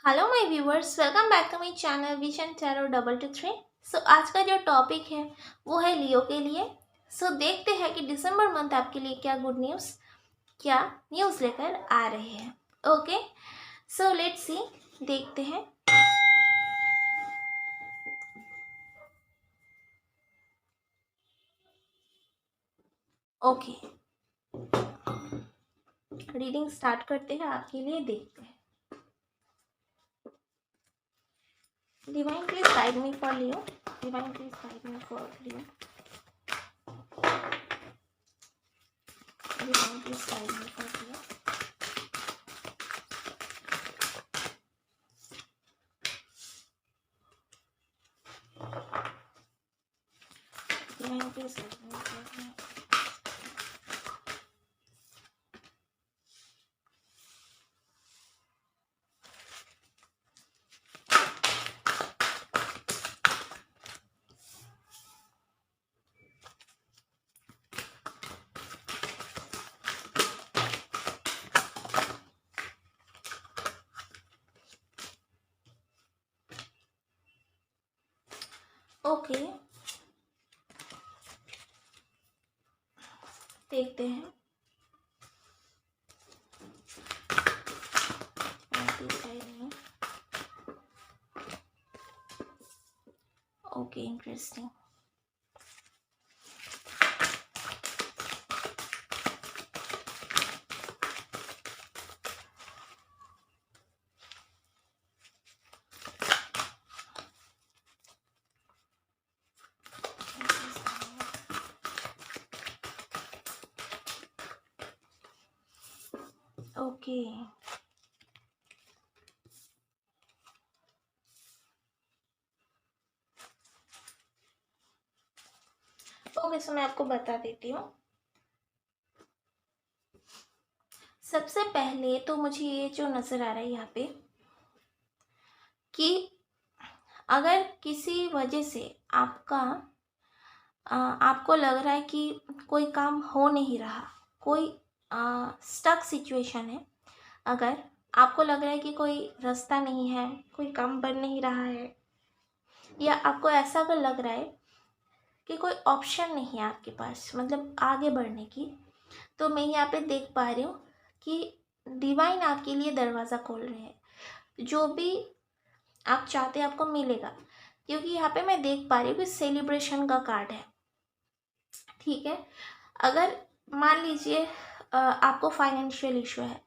Hello my viewers, welcome back to my channel Vision Tarot 223। So आज का जो topic है वो है लियो के लिए। देखते हैं कि दिसंबर मंथ आपके लिए क्या न्यूज़ लेकर आ रहे हैं। ओके, सो लेट्स सी, देखते हैं। ओके, रीडिंग स्टार्ट करते हैं आपके लिए, देखते हैं। Divine please guide me for Leo. Divine please guide me for Leo. Divine please guide me for Leo. Divine please guide me for Leo. Okay, देखते हैं। Okay, interesting. ओके, ओके, सो मैं आपको बता देती हूँ। सबसे पहले तो मुझे ये जो नज़र आ रहा है यहाँ पे कि अगर किसी वजह से आपको लग रहा है कि कोई काम हो नहीं रहा, कोई स्टक सिचुएशन है, अगर आपको लग रहा है कि कोई रास्ता नहीं है, कोई काम बन नहीं रहा है, या आपको ऐसा अगर लग रहा है कि कोई ऑप्शन नहीं है आपके पास, मतलब आगे बढ़ने की, तो मैं यहाँ पे देख पा रही हूँ कि डिवाइन आपके लिए दरवाज़ा खोल रहे हैं। जो भी आप चाहते हैं आपको मिलेगा, क्योंकि यहाँ पे मैं देख पा रही हूँ कि सेलिब्रेशन का कार्ड है। ठीक है, अगर मान लीजिए आपको फाइनेंशियल इशू है,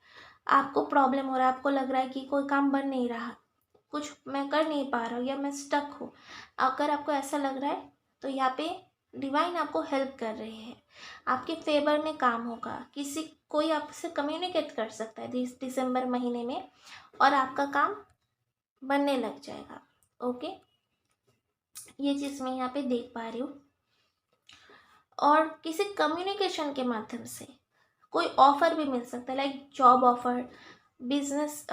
आपको प्रॉब्लम हो रहा है, आपको लग रहा है कि कोई काम बन नहीं रहा, कुछ मैं कर नहीं पा रहा हूँ, या मैं स्टक हूँ, अगर आपको ऐसा लग रहा है तो यहाँ पे डिवाइन आपको हेल्प कर रहे हैं, आपके फेवर में काम होगा। कोई आपसे कम्युनिकेट कर सकता है दिसंबर महीने में, और आपका काम बनने लग जाएगा। ओके, ये चीज़ मैं यहाँ पे देख पा रही हूँ। और किसी कम्युनिकेशन के माध्यम से कोई ऑफ़र भी मिल सकता है, लाइक जॉब ऑफ़र, बिजनेस,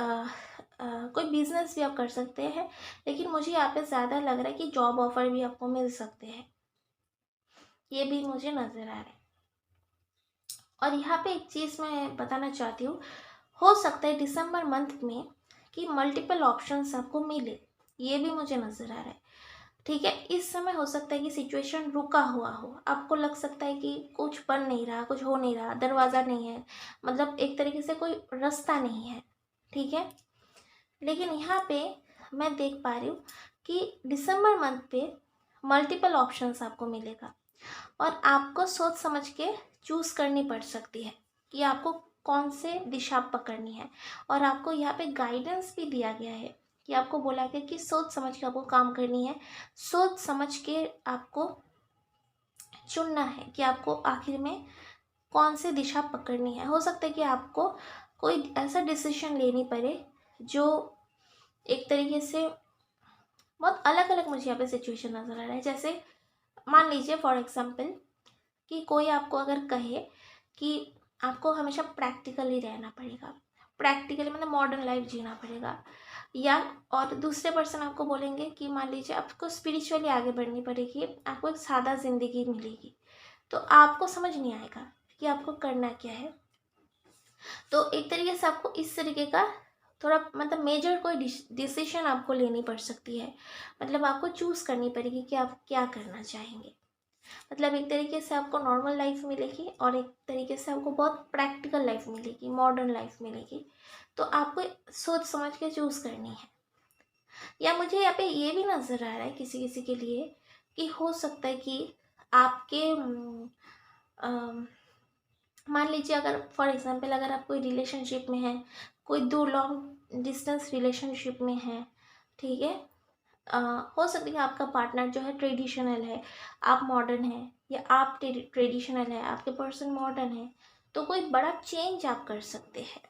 कोई बिजनेस भी आप कर सकते हैं, लेकिन मुझे यहाँ पे ज़्यादा लग रहा है कि जॉब ऑफ़र भी आपको मिल सकते हैं, ये भी मुझे नज़र आ रहा है। और यहाँ पे एक चीज़ मैं बताना चाहती हूँ, हो सकता है दिसंबर मंथ में कि मल्टीपल ऑप्शंस आपको मिले, ये भी मुझे नज़र आ रहा है। ठीक है, इस समय हो सकता है कि सिचुएशन रुका हुआ हो, आपको लग सकता है कि कुछ बन नहीं रहा, कुछ हो नहीं रहा, दरवाज़ा नहीं है, मतलब एक तरीके से कोई रास्ता नहीं है। ठीक है, लेकिन यहाँ पे मैं देख पा रही हूँ कि दिसंबर मंथ पे मल्टीपल ऑप्शंस आपको मिलेगा, और आपको सोच समझ के चूज़ करनी पड़ सकती है कि आपको कौन से दिशा पकड़नी है। और आपको यहाँ पे गाइडेंस भी दिया गया है कि आपको बोला गया कि सोच समझ के आपको काम करनी है, सोच समझ के आपको चुनना है कि आपको आखिर में कौन सी दिशा पकड़नी है। हो सकता है कि आपको कोई ऐसा डिसीजन लेनी पड़े जो एक तरीके से बहुत अलग अलग, मुझे यहाँ पे सिचुएशन नज़र आ रहा है। जैसे मान लीजिए फॉर एग्जांपल कि कोई आपको अगर कहे कि आपको हमेशा प्रैक्टिकली रहना पड़ेगा, प्रैक्टिकली मतलब मॉडर्न लाइफ जीना पड़ेगा, या और दूसरे पर्सन आपको बोलेंगे कि मान लीजिए आपको स्पिरिचुअली आगे बढ़नी पड़ेगी, आपको एक सादा ज़िंदगी मिलेगी, तो आपको समझ नहीं आएगा कि आपको करना क्या है। तो एक तरीके से आपको इस तरीके का थोड़ा मतलब मेजर कोई डिसीजन आपको लेनी पड़ सकती है। मतलब आपको चूज़ करनी पड़ेगी कि आप क्या करना चाहेंगे। मतलब एक तरीके से आपको नॉर्मल लाइफ मिलेगी और एक तरीके से आपको बहुत प्रैक्टिकल लाइफ मिलेगी, मॉडर्न लाइफ मिलेगी। तो आपको सोच समझ के चूज़ करनी है। या मुझे यहाँ पे ये भी नज़र आ रहा है किसी किसी के लिए कि हो सकता है कि आपके मान लीजिए, अगर फॉर एग्जांपल अगर आप कोई रिलेशनशिप में हैं, कोई दो लॉन्ग डिस्टेंस रिलेशनशिप में हैं, ठीक है। हो सकता है कि आपका पार्टनर जो है ट्रेडिशनल है, आप मॉडर्न हैं, या आप ट्रेडिशनल है, आपके पर्सन मॉडर्न है। तो कोई बड़ा चेंज आप कर सकते हैं।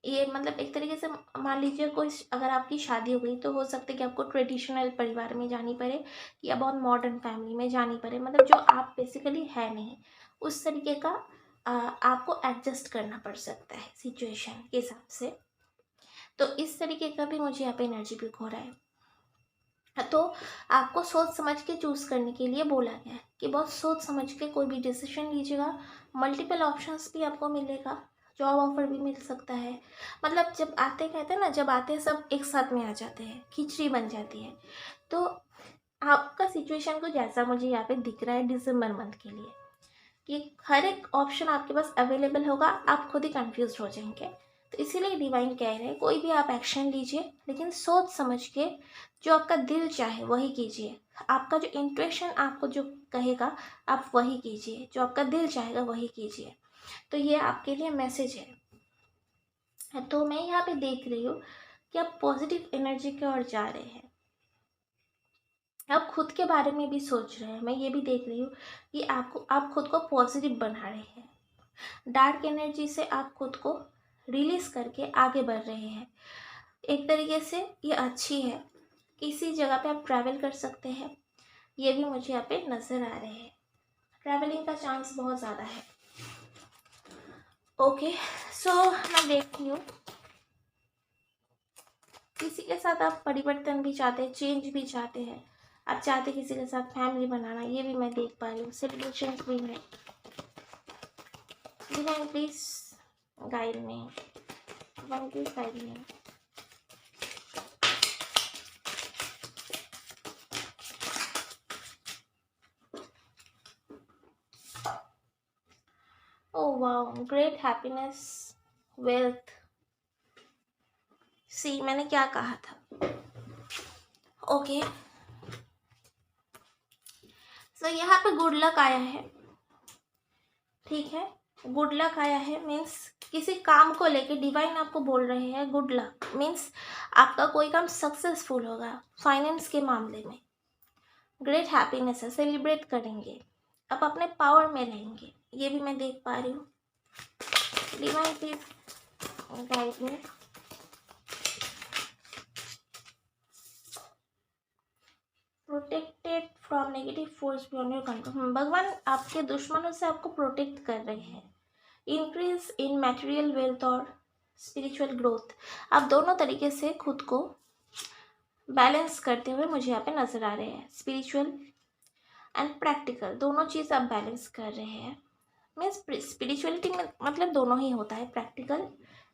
ये मतलब एक तरीके से मान लीजिए कोई अगर आपकी शादी हो गई तो हो सकता है कि आपको ट्रेडिशनल परिवार में जानी पड़े या बहुत मॉडर्न फैमिली में जानी पड़े, मतलब जो आप बेसिकली है नहीं, उस तरीके का आपको एडजस्ट करना पड़ सकता है सिचुएशन के हिसाब से। तो इस तरीके का भी मुझे यहाँ पे एनर्जी पिक हो रहा है। तो आपको सोच समझ के चूज़ करने के लिए बोला गया है कि बहुत सोच समझ के कोई भी डिसीजन लीजिएगा। मल्टीपल ऑप्शंस भी आपको मिलेगा, जॉब ऑफर भी मिल सकता है। मतलब जब आते कहते हैं ना, जब आते हैं सब एक साथ में आ जाते हैं, खिचड़ी बन जाती है। तो आपका सिचुएशन कुछ ऐसा मुझे यहाँ पे दिख रहा है दिसंबर मंथ के लिए कि हर एक ऑप्शन आपके पास अवेलेबल होगा, आप खुद ही कंफ्यूज हो जाएंगे। तो इसीलिए डिवाइन कह रहे हैं कोई भी आप एक्शन लीजिए, लेकिन सोच समझ के जो आपका दिल चाहे वही कीजिए। आपका जो इंट्यूशन आपको जो कहेगा आप वही कीजिए, जो आपका दिल चाहेगा वही कीजिए। तो ये आपके लिए मैसेज है। तो मैं यहाँ पे देख रही हूँ कि आप पॉजिटिव एनर्जी की ओर जा रहे हैं। आप खुद के बारे में भी सोच रहे हैं। मैं ये भी देख रही हूँ कि आप खुद को पॉजिटिव बना रहे हैं। डार्क एनर्जी से आप खुद को रिलीज करके आगे बढ़ रहे हैं। एक तरीके से ये अच्छी है। किसी जगह पे आप ट्रैवल कर सकते हैं, ये भी मुझे यहाँ पे नज़र आ रहे हैं। ट्रैवलिंग का चांस बहुत ज़्यादा है। ओके, सो मैं देखती हूँ किसी के साथ आप परिवर्तन भी चाहते हैं, चेंज भी चाहते हैं। आप चाहते हैं किसी के साथ फैमिली बनाना, ये भी मैं देख पा रही हूँ। सेलिब्रेशन भी है। Divine please guide me, divine please guide me. Oh wow, great happiness, wealth. See मैंने क्या कहा था। ओके, सो यहाँ पे गुड लक आया है, ठीक है। गुड लक आया है मीन्स किसी काम को लेके डिवाइन आपको बोल रहे हैं गुड लक मीन्स आपका कोई काम सक्सेसफुल होगा। फाइनेंस के मामले में ग्रेट हैप्पीनेस है, सेलिब्रेट करेंगे, आप अपने पावर में रहेंगे, ये भी मैं देख पा रही हूँ। Divine please guide me. Protected from negative force beyond your control. भगवान आपके दुश्मनों से आपको प्रोटेक्ट कर रहे हैं। इंक्रीज इन मटेरियल वेल्थ और स्पिरिचुअल ग्रोथ। आप दोनों तरीके से खुद को बैलेंस करते हुए मुझे यहाँ पे नज़र आ रहे हैं। स्पिरिचुअल एंड प्रैक्टिकल दोनों चीज़ आप बैलेंस कर रहे हैं। मीन्स स्पिरिचुअलिटी में मतलब दोनों ही होता है, प्रैक्टिकल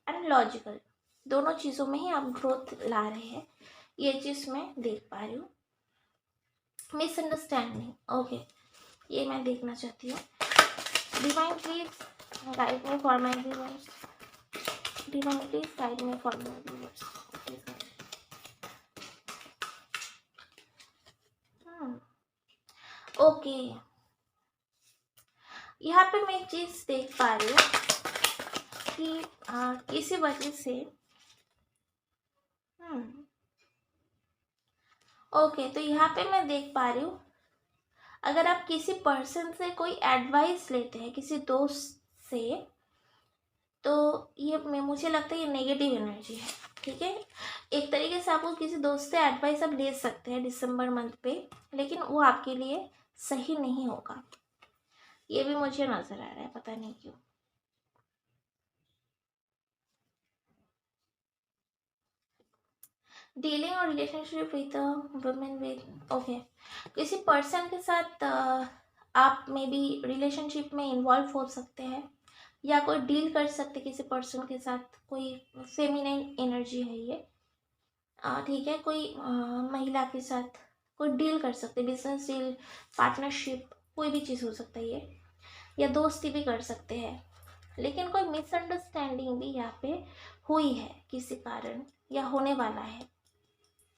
एंड लॉजिकल, दोनों चीज़ों में ही आप ग्रोथ ला रहे हैं। ये चीज़ मैं देख पा रही हूँ। मिसअंडरस्टैंडिंग, ओके, ये मैं देखना चाहती हूँ। Divine please guide me for my viewers. Divine please guide me for my viewers. Okay, यहाँ पे मैं एक चीज़ देख पा रही हूँ कि किसी वजह से ओके, तो यहाँ पे मैं देख पा रही हूँ अगर आप किसी पर्सन से कोई एडवाइस लेते हैं, किसी दोस्त से, तो ये मुझे लगता है ये नेगेटिव एनर्जी है, ठीक है। एक तरीके से आपको किसी दोस्त से एडवाइस आप ले सकते हैं दिसंबर मंथ पे, लेकिन वो आपके लिए सही नहीं होगा, ये भी मुझे नज़र आ रहा है, पता नहीं क्यों। डीलिंग और relationship with women with, okay, किसी पर्सन के साथ आप मे बी रिलेशनशिप में इन्वॉल्व हो सकते हैं, या कोई डील कर सकते किसी पर्सन के साथ, कोई फेमिनाइन एनर्जी है ये। ठीक है, कोई महिला के साथ कोई डील कर सकते, बिजनेस डील, पार्टनरशिप, कोई भी चीज़ हो सकता है ये, या दोस्ती भी कर सकते हैं। लेकिन कोई मिसअंडरस्टैंडिंग भी यहाँ पे हुई है किसी कारण, या होने वाला है,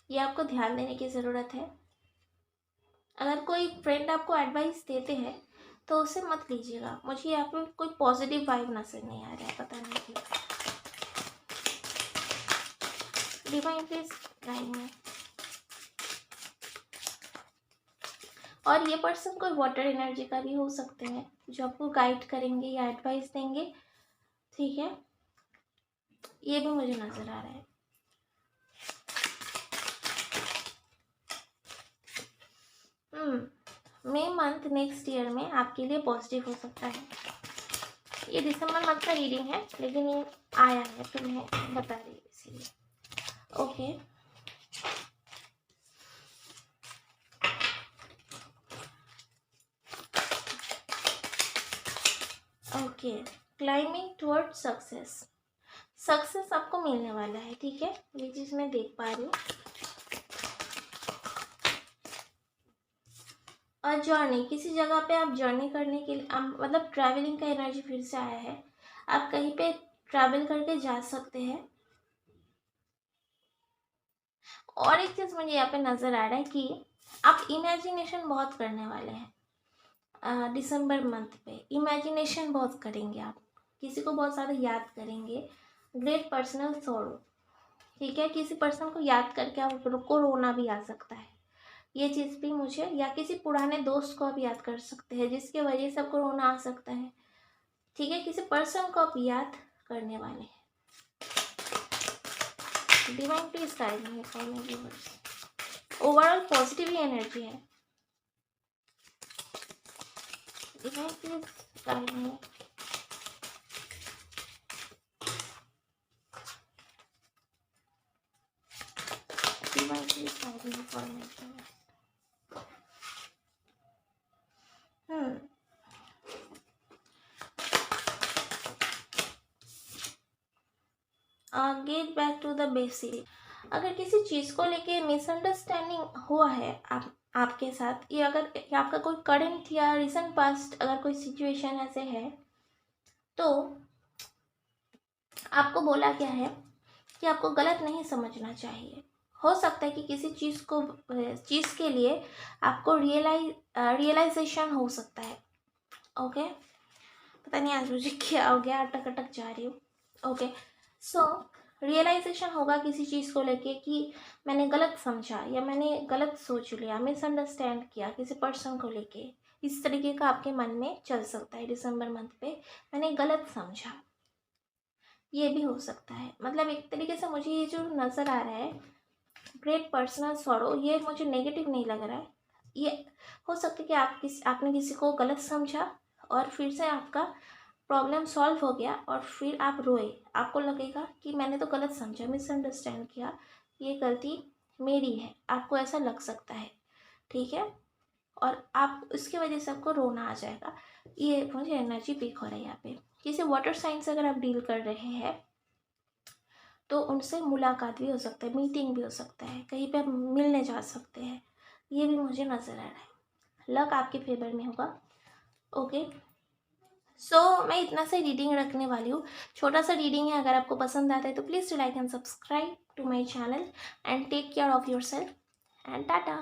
ये आपको ध्यान देने की ज़रूरत है। अगर कोई फ्रेंड आपको एडवाइस देते हैं तो उसे मत लीजिएगा। मुझे यहाँ पे कोई पॉजिटिव वाइब नजर नहीं आ रहा है, पता नहीं क्यों। डिवाइन प्लीज गाइड मी। और ये पर्सन कोई वाटर एनर्जी का भी हो सकते हैं जो आपको गाइड करेंगे या एडवाइस देंगे। ठीक है, ये भी मुझे नजर आ रहा है। मई मंथ नेक्स्ट ईयर में आपके लिए पॉजिटिव हो सकता है। ये दिसंबर मंथ का रीडिंग है, लेकिन ये आया है तो मैं बता रही हूँ इसीलिए। Okay, okay, climbing toward success. Success आपको मिलने वाला है, ठीक है, ये चीज़ मैं देख पा रही हूँ। और जर्नी, किसी जगह पे आप जर्नी करने के लिए मतलब ट्रैवलिंग का एनर्जी फिर से आया है। आप कहीं पे ट्रैवल करके जा सकते हैं। और एक चीज़ मुझे यहाँ पे नज़र आ रहा है कि आप इमेजिनेशन बहुत करने वाले हैं। दिसंबर मंथ पे इमेजिनेशन बहुत करेंगे आप, किसी को बहुत ज़्यादा याद करेंगे। ग्रेट पर्सनल सॉरो, ठीक है, किसी पर्सन को याद करके आपको रोना भी आ सकता है, ये चीज़ भी मुझे, या किसी पुराने दोस्त को आप याद कर सकते हैं जिसके वजह से आपको रोना आ सकता है। ठीक है, किसी पर्सन को आप याद करने वाले हैं। Divine please guide me for my viewers. Overall positive energy है। Divine please guide me. Divine please guide me for my viewers. Get back to the basic. अगर किसी चीज़ को लेके मिसअंडरस्टैंडिंग हुआ है आपके साथ, ये अगर आपका कोई करंट या रिसेंट पास्ट अगर कोई सिचुएशन ऐसे है, तो आपको बोला गया है कि आपको गलत नहीं समझना चाहिए। हो सकता है कि किसी चीज़ के लिए आपको रियलाइजेशन हो सकता है। ओके, पता नहीं आज मुझे क्या हो गया, अटक अटक जा रही हूँ। ओके, सो रियलाइजेशन होगा किसी चीज़ को लेके कि मैंने गलत समझा या मैंने गलत सोच लिया, मिसअंडरस्टैंड किया किसी पर्सन को लेके। इस तरीके का आपके मन में चल सकता है दिसंबर मंथ पे, मैंने गलत समझा, ये भी हो सकता है। मतलब एक तरीके से मुझे ये जो नज़र आ रहा है ग्रेट पर्सनल सॉरो, ये मुझे नेगेटिव नहीं लग रहा है। ये हो सकता है कि आपने किसी को गलत समझा और फिर से आपका प्रॉब्लम सॉल्व हो गया और फिर आप रोए। आपको लगेगा कि मैंने तो गलत समझा, मिसअंडरस्टैंड किया, ये गलती मेरी है, आपको ऐसा लग सकता है। ठीक है, और आप उसकी वजह से आपको रोना आ जाएगा। ये मुझे एनर्जी पिक हो रहा है यहाँ पे। किसी वाटर साइन से अगर आप डील कर रहे हैं तो उनसे मुलाकात भी हो सकता है, मीटिंग भी हो सकता है, कहीं पे आप मिलने जा सकते हैं, ये भी मुझे नज़र आ रहा है। लक आपके फेवर में होगा। ओके, सो मैं इतना सा रीडिंग रखने वाली हूँ, छोटा सा रीडिंग है। अगर आपको पसंद आता है तो please like and subscribe to my channel and take care of your self and Tata.